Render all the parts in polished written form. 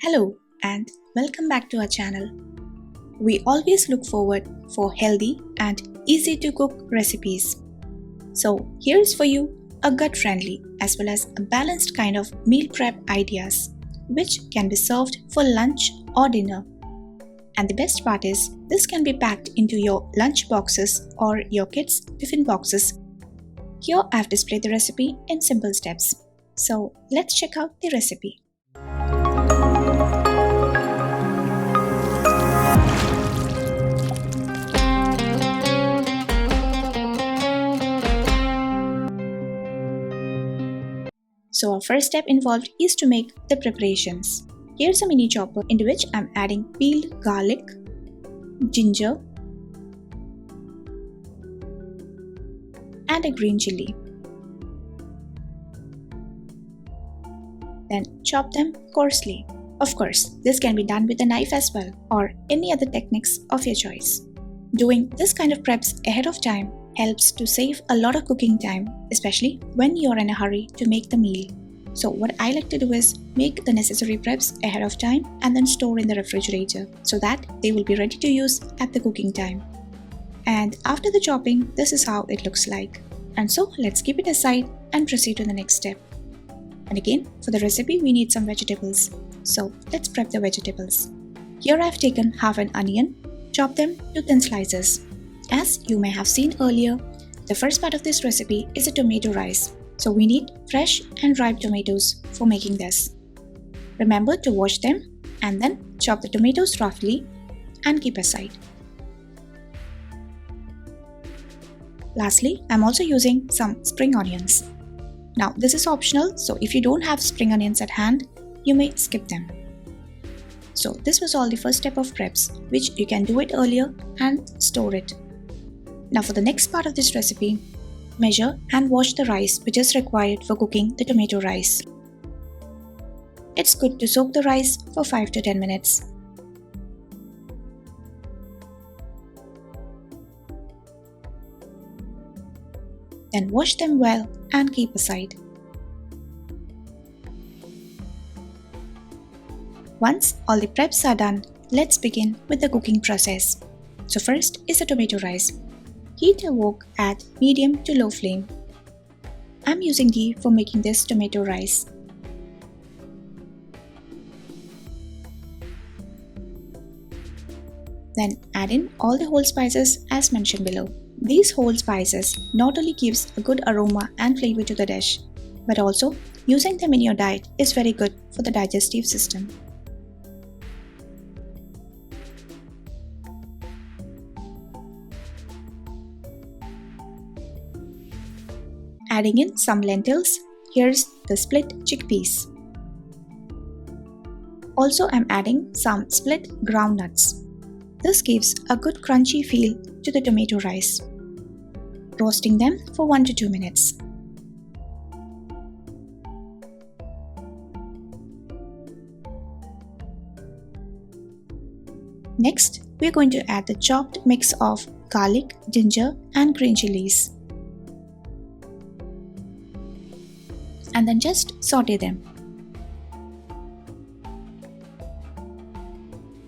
Hello and welcome back to our channel. We always look forward for healthy and easy to cook recipes. So here's for you a gut-friendly as well as a balanced kind of meal prep ideas which can be served for lunch or dinner. And the best part is this can be packed into your lunch boxes or your kids' tiffin boxes. Here I've displayed the recipe in simple steps. So let's check out the recipe. So our first step involved is to make the preparations. Here's a mini chopper into which I'm adding peeled garlic, ginger, and a green chili. Then chop them coarsely. Of course, this can be done with a knife as well or any other techniques of your choice. Doing this kind of preps ahead of time helps to save a lot of cooking time, especially when you're in a hurry to make the meal. So what I like to do is make the necessary preps ahead of time and then store in the refrigerator so that they will be ready to use at the cooking time. And after the chopping, this is how it looks like. And so let's keep it aside and proceed to the next step. And again, for the recipe we need some vegetables. So let's prep the vegetables. Here I've taken half an onion, chopped them to thin slices. As you may have seen earlier, the first part of this recipe is a tomato rice. So we need fresh and ripe tomatoes for making this. Remember to wash them and then chop the tomatoes roughly and keep aside. Lastly, I'm also using some spring onions. Now this is optional, so if you don't have spring onions at hand, you may skip them. So this was all the first step of preps, which you can do it earlier and store it. Now for the next part of this recipe, measure and wash the rice which is required for cooking the tomato rice. It's good to soak the rice for 5 to 10 minutes. Then wash them well and keep aside. Once all the preps are done, let's begin with the cooking process. So first is the tomato rice. Heat a wok at medium to low flame. I'm using ghee for making this tomato rice. Then add in all the whole spices as mentioned below. These whole spices not only gives a good aroma and flavor to the dish, but also using them in your diet is very good for the digestive system. Adding in some lentils, here's the split chickpeas. Also I'm adding some split ground nuts. This gives a good crunchy feel to the tomato rice. Roasting them for 1 to 2 minutes. Next, we're going to add the chopped mix of garlic, ginger and green chilies. And then just saute them.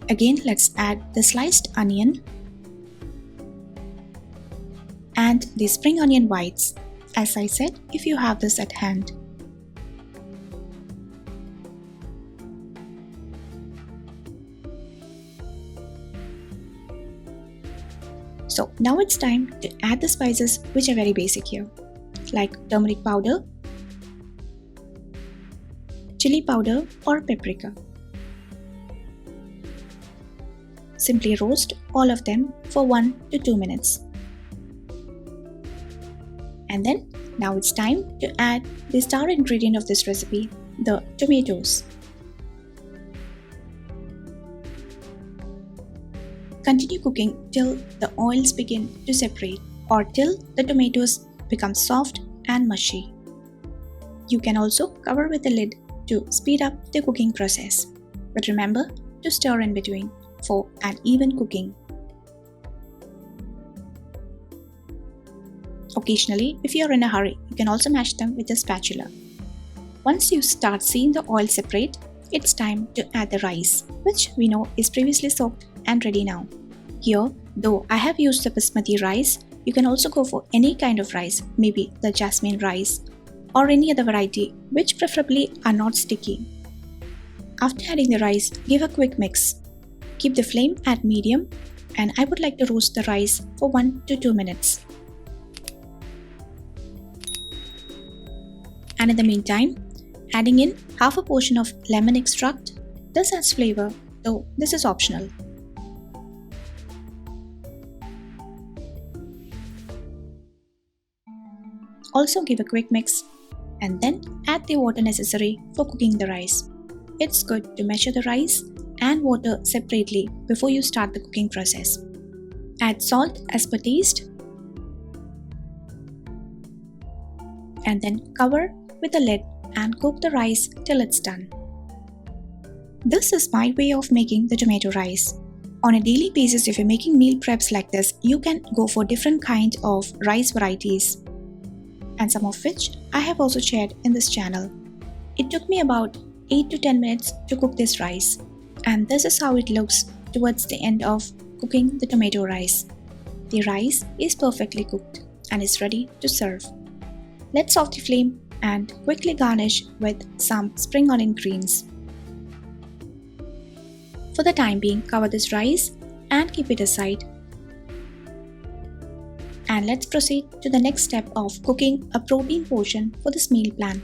Again, let's add the sliced onion and the spring onion whites, as I said, if you have this at hand. So now it's time to add the spices which are very basic here, like turmeric powder, chili powder or paprika. Simply roast all of them for 1 to 2 minutes. And then now it's time to add the star ingredient of this recipe, the tomatoes. Continue cooking till the oils begin to separate or till the tomatoes become soft and mushy. You can also cover with a lid to speed up the cooking process. But remember to stir in between for an even cooking. Occasionally, if you are in a hurry, you can also mash them with a spatula. Once you start seeing the oil separate, it's time to add the rice, which we know is previously soaked and ready now. Here, though I have used the basmati rice, you can also go for any kind of rice, maybe the jasmine rice or any other variety which preferably are not sticky. After adding the rice, give a quick mix. Keep the flame at medium and I would like to roast the rice for 1 to 2 minutes. And in the meantime, adding in half a portion of lemon extract. This adds flavor, though this is optional. Also give a quick mix and then add the water necessary for cooking the rice. It's good to measure the rice and water separately before you start the cooking process. Add salt as per taste and then cover with a lid and cook the rice till it's done. This is my way of making the tomato rice. On a daily basis, if you're making meal preps like this, you can go for different kinds of rice varieties, and some of which I have also shared in this channel. It took me about 8 to 10 minutes to cook this rice, and this is how it looks towards the end of cooking the tomato rice. The rice is perfectly cooked and is ready to serve. Let's off the flame and quickly garnish with some spring onion greens. For the time being, cover this rice and keep it aside. And let's proceed to the next step of cooking a protein portion for this meal plan.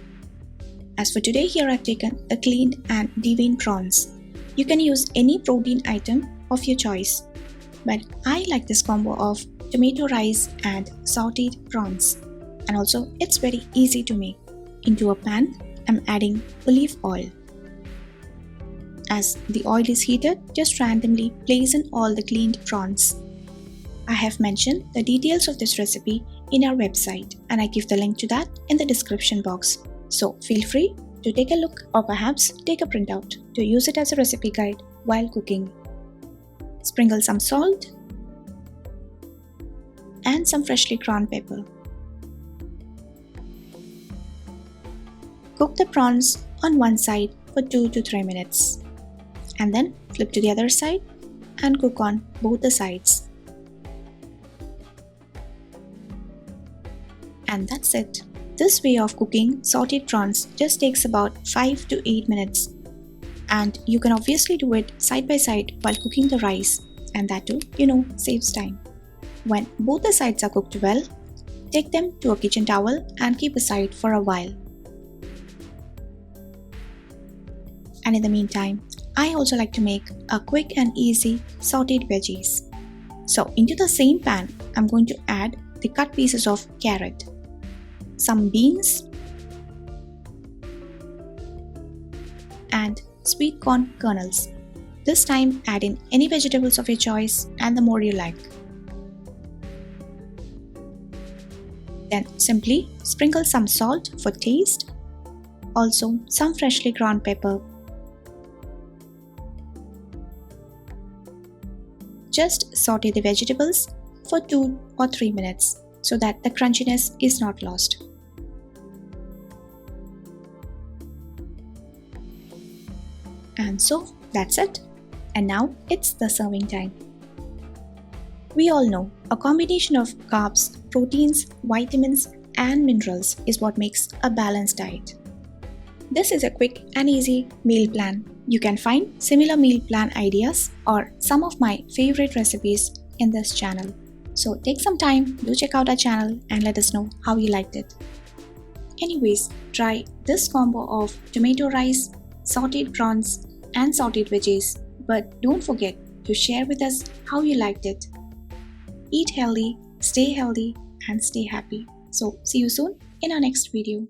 As for today, here I've taken the cleaned and deveined prawns. You can use any protein item of your choice, but I like this combo of tomato rice and sauteed prawns. And also, it's very easy to make. Into a pan, I'm adding olive oil. As the oil is heated, just randomly place in all the cleaned prawns. I have mentioned the details of this recipe in our website and I give the link to that in the description box. So feel free to take a look or perhaps take a printout to use it as a recipe guide while cooking. Sprinkle some salt and some freshly ground pepper. Cook the prawns on one side for 2 to 3 minutes and then flip to the other side and cook on both the sides. And that's it. This way of cooking sauteed prawns just takes about 5 to 8 minutes, and you can obviously do it side by side while cooking the rice, and that too, saves time. When both the sides are cooked well, take them to a kitchen towel and keep aside for a while. And in the meantime, I also like to make a quick and easy sauteed veggies. So into the same pan, I'm going to add the cut pieces of carrot, some beans, and sweet corn kernels. This time add in any vegetables of your choice and the more you like. Then simply sprinkle some salt for taste, also some freshly ground pepper. Just saute the vegetables for 2 or 3 minutes so that the crunchiness is not lost. And so that's it. And now it's the serving time. We all know a combination of carbs, proteins, vitamins, and minerals is what makes a balanced diet. This is a quick and easy meal plan. You can find similar meal plan ideas or some of my favorite recipes in this channel. So take some time, do check out our channel and let us know how you liked it. Anyways, try this combo of tomato rice, sauteed prawns, and sauteed veggies. But don't forget to share with us how you liked it. Eat healthy, and stay happy. So see you soon in our next video.